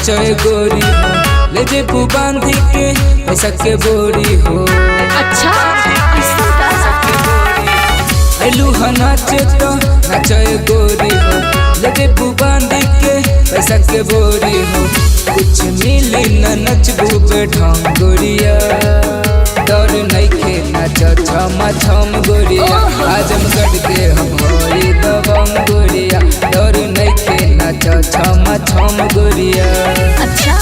नाचे गोरी हो, ले जे बांधी के पैसा के बोरी हो। अच्छा ऐलू ह नाचे तो नाचे गोरी हो, ले जे बांधी के पैसा के बोरी हो। कुछ मिली न नचबू बेढंग गोरिया, डर नइखे नाच छम छम गोरिया। आजमगढ़ के हम होई दबंग गोरिया, डर नइखे नाच छम छम गोरिया। अच्छा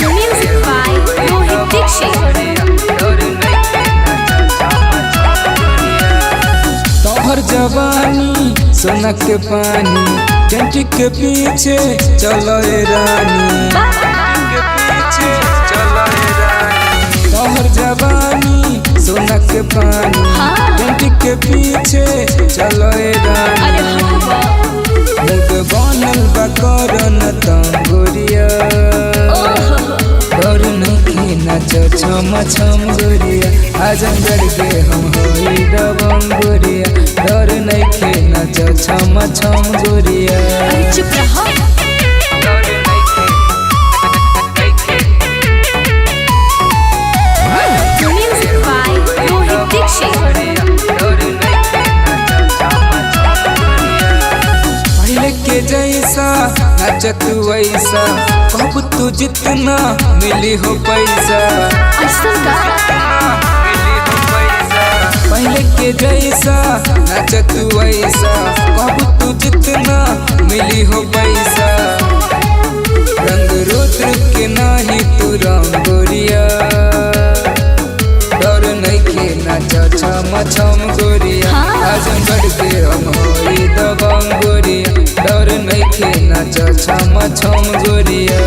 म्यूजिक बाय रोहित दीक्षित। तोहर जवानी सोना के पानी, टेंटी के पीछे चलो रे रानी। तोहर जवानी सोना के पानी, टेंटी के पीछे चलो रे रानी। मुद बनल बा करन तंगोरिया, डर नइखे नाच छम छम गोरिया। आजमगढ़ के हम होई दबंग गोरिया, डर नइखे नाच छम छम गोरिया। चुप रहो। Music by Rohit Dikshit. पहले के जैसा नाचत वैसा, कहबू तू जितना मिली हो पैसा। पहले के जैसा नाचत वैसा, कहबू तू जितना मिली हो पैसा। रंग रुद्र के नाही तू रंग गोरिया, डर नइखे नाच छम छम गोरिया। आजमगढ़ के हम होई दबंग गोरिया, डर नइखे नाच छम छम गोरिया।